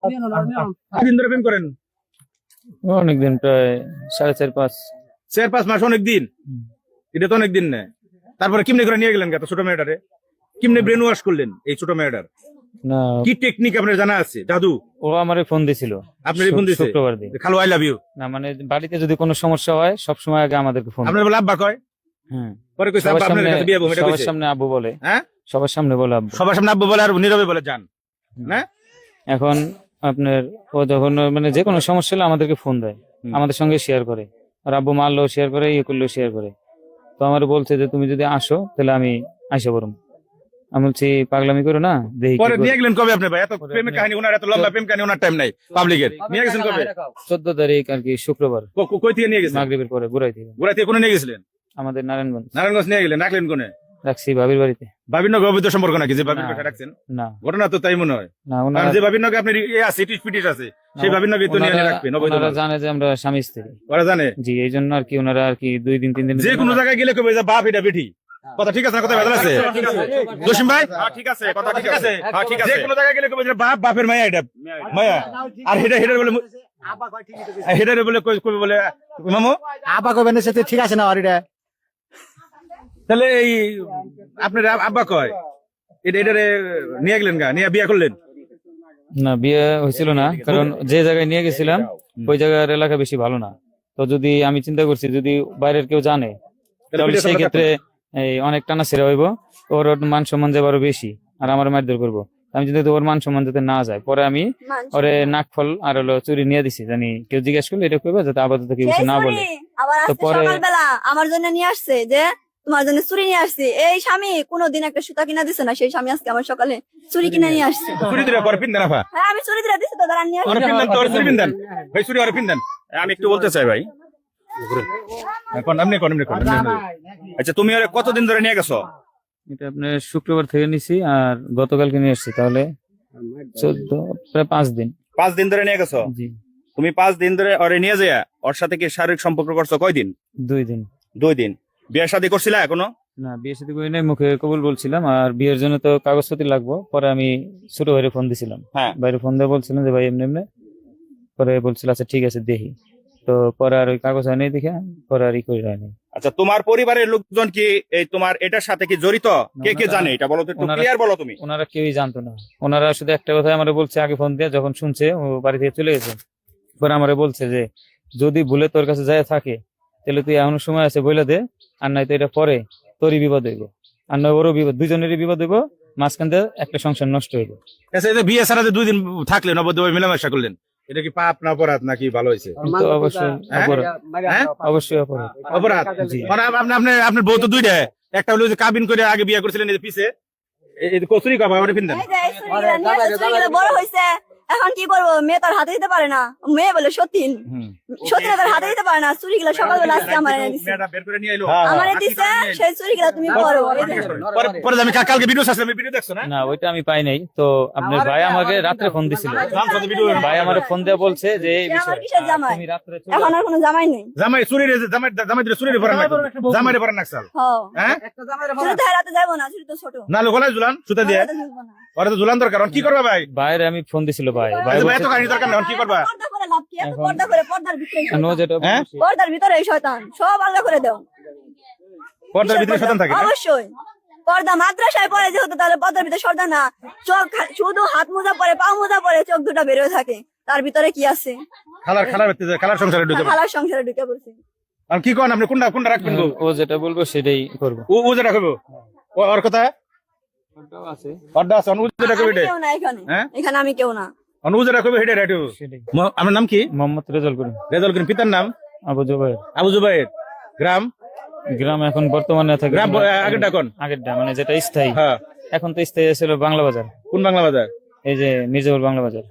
কতদিন ধরে প্রেম করেন? অনেকদিন, প্রায় 4.5 4-5 মাস, অনেক দিন। এটা তো অনেক দিন না। তারপরে কেমনে করে নিয়ে গেলেন ছোট মেয়েটারে? কেমনে ব্রেন ওয়াশ করলেন এই ছোট মেয়েটার? না, কি টেকনিক আপনার জানা আছে? জাদু? ও আমারে ফোন দিছিল আপনারই ফোন দিছে? শুক্রবার দিন। খালু আই লাভ ইউ। না মানে বাড়িতে যদি কোনো সমস্যা হয় সবসময় আগে আমাদেরকে ফোন। আপনার বলে আব্বা কয়? হ্যাঁ, পরে কইছে আব্বা আপনার কাছে বিয়ে হবে, এটা সবার কইছে? সামনে আব্বু বলে। হ্যাঁ, সবার সামনে বলে আব্বু। সবার সামনে আব্বু বলে আর নীরবে বলে জান না? এখন আপনার ও যখন মানে যে কোনো সমস্যা হলে আমাদেরকে ফোন দেয়, আমাদের সঙ্গে শেয়ার করে। আর আব্বু মারলেও শেয়ার করে, ইয়ে করলেও শেয়ার করে। তো আমার বলছে যে তুমি যদি আসো তাহলে আমি আইসা বরং। আমি বলছি পাগলামি করো না, দেখি পরে নিয়ে গেলেন কবে আপনি ভাই? এত প্রেমের কাহিনী, ওনার এত লম্বা প্রেম কাহিনী ওনার টাইম নাই পাবলিকের। নিয়ে গেছেন কবে? 14 তারিখ আর কি, শুক্রবার কই থেকে নিয়ে গেছেন? মাগরিবের পরে গুড়াই থেকে। গোড়া থেকে কোনে নিয়ে গেছিলেন? আমাদের নারায়ণগঞ্জ। নারায়ণগঞ্জ নিয়ে গেলেন, রাখলেন কোনে? রাখছি ভাবির বাড়িতে। ভাবির নগে অবৈধ সম্পর্ক নাকি যে ভাবির কথা রাখছেন? না ঘটনা তো তাই মনে হয়। না, কারণ ওনারা যে ভাবির নগে আপনি আছে, ইটিস পিটিস আছে, সেই ভাবির নগে তো নিয়ে রাখবেন অবৈধ। ওনারা জানে যে আমরা স্বামী স্ত্রী। ওরা জানে? জি, এই জন্য আর কি ওনারা আর কি 2-3 দিন যে কোনো জায়গায় গেলে কবে যে বাপ এটা বেটি, কথা ঠিক আছে না? কথা ভেজাল আছে? জসিম ভাই ঠিক আছে, কথা ঠিক আছে। যে কোনো জায়গায় গেলে কবে যে বাপ বাপের মায়া, এটা মায়া। আর হেডা হেডার বলে হেডারে বলে কবে বলে মামু আব্বা কবেন সাথে ঠিক আছে না? আর এটা তাহলে এই আপনার আব্বা কয় এটা এটারে নিয়ে গেলেন গা, নিয়ে বিয়ে করলেন? না, বিয়ে হয়েছিল না, কারণ যে জায়গায় নিয়ে গেছিলাম ওই জায়গার এলাকা বেশি ভালো না। তো যদি আমি চিন্তা করছি যদি বাইরের কেউ জানে তাহলে সেই ক্ষেত্রে এই অনেক টানা ছেড়ে হইব, ওর মান সম্মান যাবে আরো বেশি, আর আমার মারধর করবো। আমি যদি ওর মান সম্মান যাতে না যায়, পরে আমি ওরে নাকফল আর হলো চুরি নিয়ে দিছি, জানি কেউ জিজ্ঞেস করলে এটা করবে যাতে আপাতত কেউ কিছু না বলে। আবার তো আজকে পরে সকালবেলা আমার জন্য নিয়ে আসছে যে তোমার জন্য চুরি নিয়ে আসছি। এই স্বামী কোনোদিন একটা সুতা কিনা দিছে না, সেই স্বামী আজকে আমার সকালে চুরি কিনে নিয়ে আসছে। চুরি দিলে পরে পিন দেন আপা? হ্যাঁ, আমি চুরি দিয়ে দিছি তো, দাঁড়ান নিয়ে ওরে আসছি। পিন দেন তো, ওরে চুরি পিন দেন ভাই, চুরি ওরে পিন দেন। আমি একটু বলতে চাই ভাই। এখন আপনি কোন কোন? আচ্ছা, তুমি ওরে কতদিন ধরে নিয়ে গেছো? এটা আপনার শুক্রবার থেকে নিছি আর গতকালকে নিয়ে আসছি, তাহলে 14 প্রায় 5 দিন। 5 দিন ধরে নিয়ে গেছো? জি। তুমি 5 দিন ধরে ওরে নিয়ে যায় ওর সাথে কি শারীরিক সম্পর্ক করছো কয়দিন? 2 দিন। 2 দিন। বিয়ে শাদী করছিলা এখনো? না, বিয়ে সাথে করি নাই, মুখে কবুল বলছিলাম। আর বিয়ের জন্য তো কাগজপত্র লাগবো। পরে আমি ছোট ভাইরে ফোন দিছিলাম, হ্যাঁ। বাইরে ফোন দিয়ে বলছিলাম যে ভাই এমনি এমনি। পরে বলছিল আচ্ছা ঠিক আছে দেখি। তো পরে আর ওই কাগজ হয়নি দেখে পরে আর ই করি হয়নি। আচ্ছা, তোমার পরিবারের লোকজন কি এই তোমার এটার সাথে কি জড়িত? কে কে জানে এটা বলো তো, একটু ক্লিয়ার বলো তুমি। ওনারা কেউই জানতো না। ওনারা শুধু একটা কথা আমারে বলছে আগে ফোন দিয়ে, যখন শুনছে ও বাড়ি থেকে চলে গেছে, পরে আমারে বলছে যে যদি ভুলে তোর কাছে যায় থাকে তাহলে তুই এমন সময় আছে বইলা দে, আর নাই তো এটা পরে তোরই বিপদ হইব, আর নয় ওরও বিপদ, দুজনেরই বিপদ হইব, মাঝখান দিয়ে একটা সংসার নষ্ট হইব। আচ্ছা, এই যে বিয়ে ছাড়া যে 2 দিন থাকলেন, অবৈধভাবে মেলামেশা করলেন, এটা কি পাপ না অপরাধ নাকি ভালো হয়েছে? তো অবশ্যই অপরাধ। হ্যাঁ, অবশ্যই অপরাধ। অপরাধ। মানে আপনার বউ তো 2টা, একটা হলো যে কাবিন করে আগে বিয়ে করেছিলেন, এই যে পিছে এই যে কচুরি কাবা আমারে পিন দেন। এই যে এই চুরিগুলা নিয়ে আসছে, চুরিগুলা বড় হয়েছে, এখন কি করবো? মেয়ে তার হাতে দিতে পারে না, মেয়ে বলে সতীন, সতীন তার হাতে দিতে পারে না। চুরিগুলা সকালবেলা আজকে আমার এনে দিছে, মেয়েটা বের করে নিয়ে এলো। আমার দিছে, সেই চুরিগুলা তুমি করো। পরে আমি কালকে ভিডিও আসলে, আমি ভিডিও দেখছো না? না, ওইটা আমি পাই নাই। তো আপনার ভাই আমাকে রাত্রে ফোন দিছিল, ভাই আমার ফোন দিয়ে বলছে যে এই আমার বিষয় কিসের জামাই? তুমি রাত্রে চলে এখন আর কোনো জামাই নেই। জামাই চুরি রে, জামাই দিলে চুরি রে পরে না, জামাই রে পরে নাকসাল। হ্যাঁ, চুরি তো হারাতে যাবো না, চুরি তো ছোট। নালে গলায় ঝুলান সুতা দিয়ে, হারাতে যাবো না। ওরে তো ঝুলান দরকার। কি করবা ভাই? বাইরে আমি ফোন দিছিল ভাই, ভাই ভাই এত কাহিনী দরকার না, কি করবা? পর্দা করে লাভ কি? এত পর্দা করে পর্দার ভিতরে এই নো শয়তান। যেটা হ্যাঁ? পর্দার ভিতরে এই শয়তান, সব আলাদা করে দাও। পর্দার ভিতরে শয়তান থাকে না? অবশ্যই। পর্দা মাদ্রাসায় পড়ে যেহেতু, তাহলে পর্দার ভিতরে শয়তান না। চোখ শুধু হাত মোজা পরে, পা মোজা পরে, চোখ দুটা বেরোয় থাকে, তার ভিতরে কি আছে? খালার সংসারে ঢুকে খালার সংসারে ঢুকে পড়ছে। আর কি কোন আপনি কোনটা রাখবেন গো? ও যেটা বলবো সেটাই করবো। ও যেটা কইবো ওর কথা আছে অর্ডা আছে, ও যেটা কইবে আমি কেউ না এখানে, হ্যাঁ? এখানে আমি কেউ না। ও যেটা কইবে হেডে রাইটু। সেটাই। আপনার নাম কি? মোহাম্মদ রেজাল করিম। রেজাউল করিম। পিতার নাম? আবু জুবাইর। আবু জুবাইর। গ্রাম? গ্রাম এখন বর্তমানে থাকে গ্রাম আগেরটা কোন? আগেরটা মানে যেটা স্থায়ী। হ্যাঁ। এখন তো স্থায়ী ছিল বাংলা বাজার। কোন বাংলা বাজার? এই যে মির্জাপুর বাংলা বাজার।